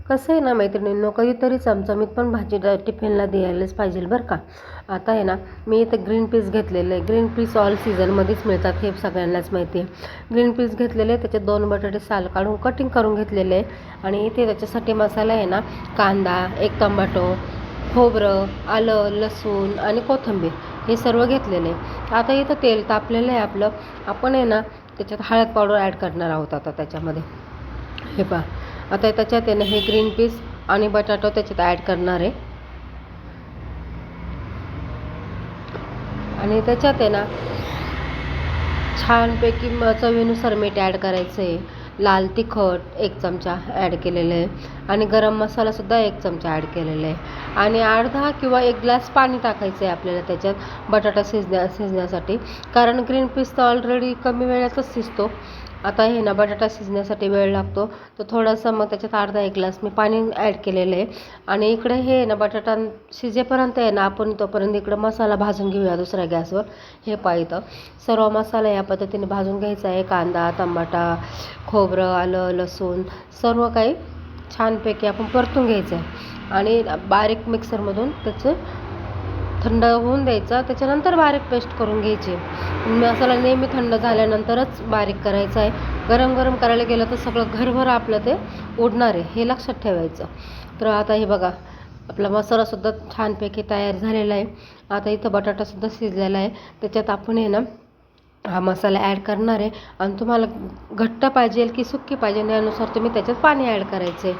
कसं आहे ना मैत्रिणींनो, कधीतरी चमचमीत पण भाजी टिफिनला द्यायलाच पाहिजे बरं का. आता आहे ना, मी इथं ग्रीन पीस घेतलेलं आहे. ग्रीन पीस ऑल सीझनमध्येच मिळतात, हे सगळ्यांनाच माहिती आहे. ग्रीन पीस घेतलेले आहे, त्याच्यात 2 बटाटे साल काढून कटिंग करून घेतलेले आहे. आणि इथे त्याच्यासाठी मसाला आहे ना, कांदा, 1 टोमॅटो, खोबरं, आलं, लसूण आणि कोथिंबीर हे सर्व घेतलेलं आहे. आता इथं तेल तापलेलं आहे आपलं. आपण आहे ना, त्याच्यात हळद पावडर ॲड करणार आहोत आता त्याच्यामध्ये. हे पहा, आता त्याच्यात आहे ना हे ग्रीन पीस आणि बटाटा त्याच्यात ॲड करणार आहे. आणि त्याच्यात आहे ना छानपैकी चवीनुसार मीठ ॲड करायचं आहे. लाल तिखट 1 चमचा ॲड केलेलं आहे. आणि गरम मसालासुद्धा 1 चमचा ॲड केलेला आहे. आणि अर्धा किंवा 1 ग्लास पाणी टाकायचं आहे आपल्याला त्याच्यात बटाटा शिजण्यासाठी. कारण ग्रीन पीस तर ऑलरेडी कमी वेळातच शिजतो. आता हे ना बटाटा शिजण्यासाठी वेळ लागतो, तर थोडासा मग त्याच्यात अर्धा 1 ग्लास मी पाणी ॲड केलेलं आहे. आणि इकडे हे ना बटाटा शिजेपर्यंत आहे ना, आपण तोपर्यंत इकडं मसाला भाजून घेऊया दुसऱ्या गॅसवर. हे पहा, इथं सर्व मसाला या पद्धतीने भाजून घ्यायचा आहे. कांदा, टमाटा, खोबरं, आलं, लसूण सर्व काही छानपैकी आपण परतून घ्यायचं आहे. आणि बारीक मिक्सरमधून त्याचं थंड होऊन द्यायचा, त्याच्यानंतर बारीक पेस्ट करून घ्यायची. मसाला नेहमी थंड झाल्यानंतरच बारीक करायचा आहे. गरम गरम करायला गेलं तर सगळं घरभर आपलं ते उडणार आहे, हे लक्षात ठेवायचं. तर आता हे बघा, आपला मसालासुद्धा छानपैकी तयार झालेला आहे. आता इथं बटाटासुद्धा शिजलेला आहे. त्याच्यात आपण आहे ना हा मसाला ॲड करणार आहे. आणि तुम्हाला घट्ट पाहिजे की सुक्की पाहिजे यानुसार तुम्ही त्याच्यात पाणी ॲड करायचं आहे.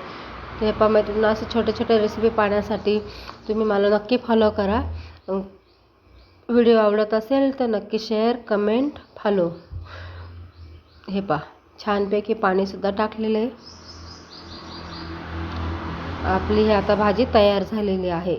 ते पहा मैत्रिणींनो, असं छोटे छोटे रेसिपी पाहण्यासाठी तुम्ही मला नक्की फॉलो करा. व्हिडिओ आवडत असेल तर नक्की शेअर, कमेंट, फॉलो. हे पहा, छानपैकी पाणीसुद्धा टाकलेलं आहे. आपली ही आता भाजी तयार झालेली आहे.